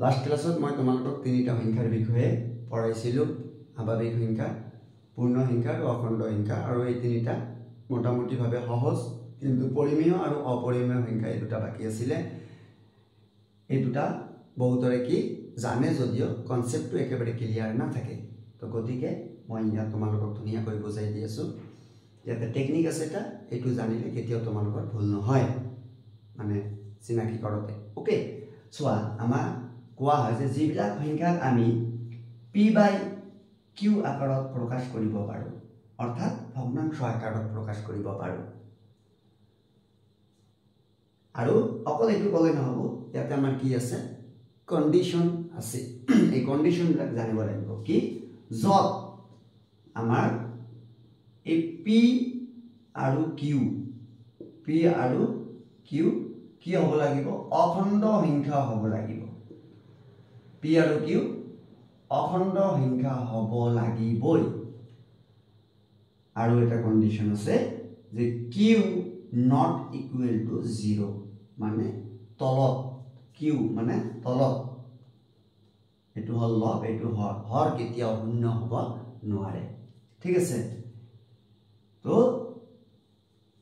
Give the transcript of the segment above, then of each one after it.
last ক্লাছত মই তোমালোকক তিনিটা সংখ্যাৰ বিষয়ে পঢ়াইছিলোঁ স্বাভাৱিক সংখ্যা পূৰ্ণ সংখ্যা আৰু অখণ্ড সংখ্যা আৰু এই তিনিটা মোটামুটিভাৱে সহজ কিন্তু পৰিমেয় আৰু অপৰিমেয় সংখ্যা এই দুটা বাকি আছিলে এই দুটা বহুতৰে কি জানে যদিও কনসেপ্টটো একেবাৰে ক্লিয়াৰ নাথাকে তো গতিকে মই ইয়াত তোমালোকক ধুনীয়াকৈ বুজাই দি আছো ইয়াতে টেকনিক আছে এটা এইটো জানিলে কেতিয়াও তোমালোকৰ ভুল নহয় মানে চিনাকি কৰোতে ওকে সোৱা আমাৰ কোৱা হয় যে যিবিলাক সংখ্যাক আমি p/q আকাৰত প্ৰকাশ কৰিব পাৰো অৰ্থাৎ ভগ্নাংশ আকাৰত প্ৰকাশ কৰিব পাৰো আৰু অকল এইটো ক'লে নহব ইয়াতে আমাৰ কি আছে কন্ডিশন আছে এই কন্ডিশন বিলাক জানিব লাগিব কি যত আমাৰ এই p আৰু q কি হ'ব লাগিব অখণ্ড সংখ্যা হ'ব লাগিব p আৰু q অখণ্ড সংখ্যা হ'ব লাগিবই আৰু এটা কন্ডিশন আছে যে q not equal to 0 মানে তলত q মানে তলত এটো হল লব এটো হৰ কেতিয়াও শূন্য হ'ব নোৱাৰে ঠিক আছে তো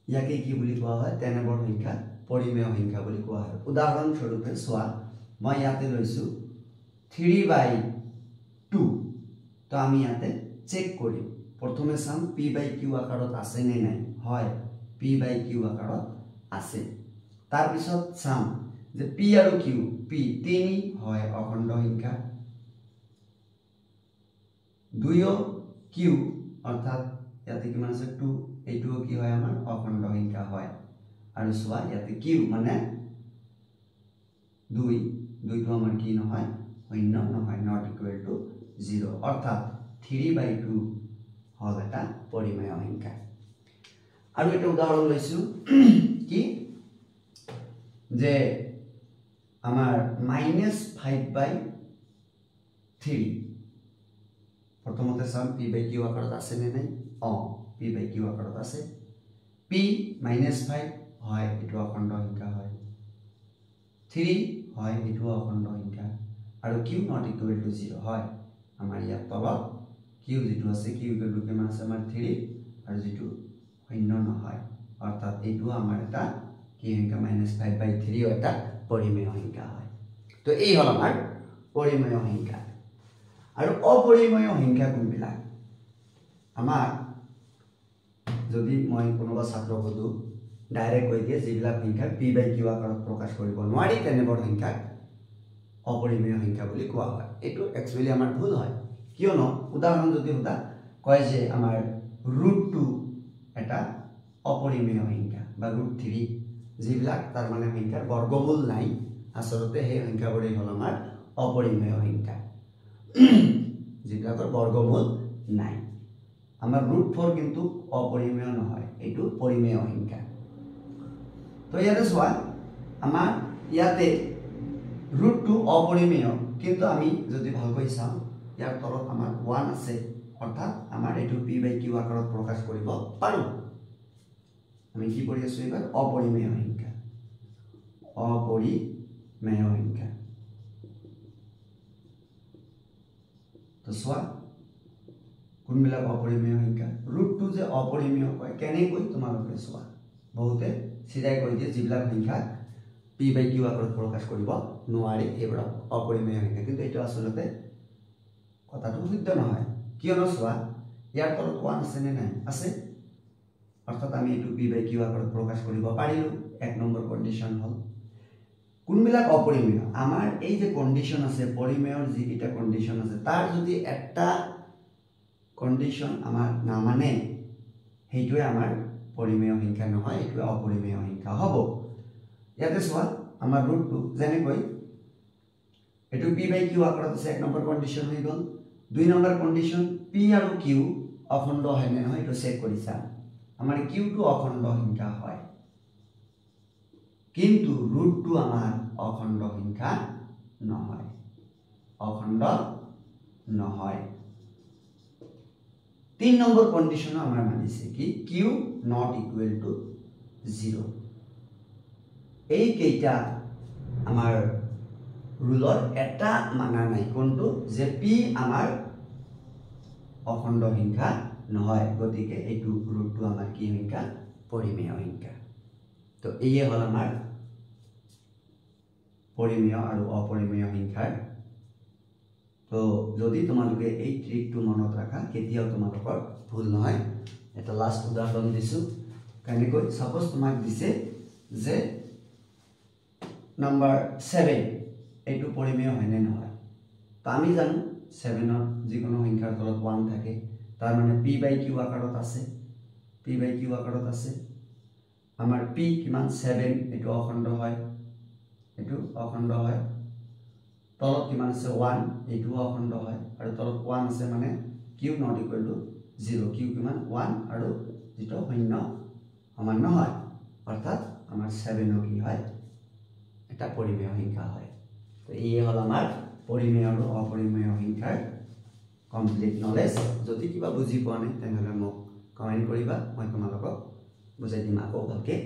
ইয়াকে কি বুলি কোৱা হয় তেনেবৰ সংখ্যা পৰিমেয় সংখ্যা বুলি কোৱা হয় উদাহৰণ স্বৰূপে সোৱা মই ইয়াতে লৈছো 3/2 তো আমি ইয়াতে চেক কৰিম প্ৰথমে চাম p/q আকাৰত আছে নে নাই হয় p/q আকাৰত আছে তাৰ পিছত চাম যে p আৰু q p 3 হয় অখণ্ড সংখ্যা 2 q অৰ্থাৎ ইয়াতে কিমান আছে 2 এইটো কি হয় আমাৰ অখণ্ড সংখ্যা হয় আৰু সোৱা ইয়াতে q মানে 2 টো আমাৰ কি নহয় শূন্য নহয় not equal to 0 অৰ্থাৎ 3/2 হল এটা পৰিমেয় সংখ্যা আৰু এটা উদাহৰণ লৈছো কি যে আমাৰ -5/3 প্ৰথমতে চাম p/q আকাৰত আছে নে নাই p/q আকাৰত আছে p -5 হয় এটো অখণ্ড সংখ্যা হয় 3 হয় এটো অখণ্ড সংখ্যা আৰু q not equal to 0 হয় আমাৰ ইয়াত তলত q যেটো আছে q equal to কিমান আছে আমাৰ 3 আৰু যেটো শূন্য নহয় অৰ্থাৎ এটো আমাৰ এটা কি সংখ্যা -5/3 এটা পৰিমেয় সংখ্যা হয় তো এই হল আমাৰ পৰিমেয় সংখ্যা আৰু অপৰিমেয় সংখ্যা কোনবিলাক আমাৰ যদি মই কোনোবা ছাত্ৰক সুধো ডাইৰেক্ট কৈ দিয়ে যিবিলাক সংখ্যা p/q আকাৰত প্ৰকাশ কৰিব নোৱাৰি তেনেবৰ সংখ্যা অপৰিমেয় সংখ্যা বুলি কোৱা হয় এটো একচুয়ালি আমাৰ ভুল হয় কিয়নো উদাহৰণ যদি উদা কয় যে আমাৰ √2 এটা অপৰিমেয় সংখ্যা বা √3 যিবিলাক তাৰ মানে সংখ্যাৰ বৰ্গমূল নাই আসলতে সেই সংখ্যাবোৰে হল আমাৰ অপৰিমেয় সংখ্যা যিবিলাকৰ বৰ্গমূল নাই আমাৰ √4 কিন্তু অপৰিমেয় নহয় এটো পৰিমেয় সংখ্যা তো ইয়াতে সোৱা আমাৰ ইয়াতে √2 অপৰিমেয় কিন্তু আমি যদি ভালকৈ চাম ইয়াৰ তলত আমাৰ 1 আছে অৰ্থাৎ আমাৰ এটো p/q আকাৰত প্ৰকাশ কৰিব পাৰো আমি কি কৰি আছো এবাৰ অপৰিমেয় সংখ্যা তো সোৱা কোনবিলাক অপৰিমেয় সংখ্যা √2 যে অপৰিমেয় কয় কেনে কৈ তোমালোকে সোৱা বহুতে সিধাই কৈ দিয়ে যিবিলাক সংখ্যা p/q আকাৰত প্ৰকাশ কৰিব নোৱাৰি এইবোৰ অপৰিমেয় সংখ্যা কিন্তু এটা আসলতে কথাটো শুদ্ধ নহয় কিয়নো সোৱা ইয়াৰ তলত 1 আছে নে নাই আছে অৰ্থাৎ আমি এটো p/q আকাৰত প্ৰকাশ কৰিব পাৰিলো এক নম্বৰ কন্ডিশন হল কোনবিলাক অপৰিমেয় আমাৰ এই যে কন্ডিশন আছে পৰিমেয়ৰ যি এটা কন্ডিশন আছে তাৰ যদি একটা কন্ডিশন আমাৰ না মানে হেইটোৱে আমাৰ পৰিমেয় সংখ্যা নহয় এটো অপৰিমেয় সংখ্যা হ'ব ইয়াতে সোৱা আমাৰ √2 যেনে কৈ এটো p/q আকাৰত আছে এক নম্বৰ কন্ডিশন হৈ গল দুই নম্বৰ কন্ডিশন p আৰু q অখণ্ড হয় নে নহয় এটো চেক কৰিছা আমাৰ q টো অখণ্ড সংখ্যা হয় কিন্তু √2 আমাৰ অখণ্ড সংখ্যা নহয় 3 নম্বৰ কন্ডিশন আমাৰ মানিছে কি q not equal to 0 এই কেইটা আমাৰ ৰুলৰ এটা মানা নাই কোনটো যে পি আমাৰ অখণ্ড সংখ্যা নহয় গতিকে এইটো ৰুটটো আমাৰ কি সংখ্যা পৰিমেয় সংখ্যা তো এইয়ে হল আমাৰ পৰিমেয় আৰু অপৰিমেয় সংখ্যাৰ তো যদি তোমালোকে এই ট্ৰিকটো মনত ৰাখা কেতিয়াও তোমালোকৰ ভুল নহয় এটা লাষ্ট উদাহৰণ দিছো কেনেকৈ সাপোজ তোমাক দিছে যে নাম্বাৰ 7 এইটো পৰিমেয় হয় নে নহয় তো আমি জানো 7 ৰ যিকোনো সংখ্যাৰ তলত 1 থাকে তাৰ মানে p/q আকাৰত আছে p/q আকাৰত আছে আমাৰ p কিমান 7 এইটো অখণ্ড হয় তলত কিমান আছে 1 এইটো অখণ্ড হয় আৰু তলত 1 আছে মানে q not equal to 0 q কিমান 1 আৰু যেটো শূন্য সমান নহয় অৰ্থাৎ আমাৰ 7 ও কি হয় এটা পৰিমেয় সংখ্যা হয় তো এই হল আমাৰ পৰিমেয় আৰু অপৰিমেয় সংখ্যাৰ কমপ্লিট নলেজ যদি কিবা বুজি পোৱা নাই তেনেহলে মোক কমেন্ট কৰিবা মই তোমালোকক বুজাই দিম আকৌ ভালকে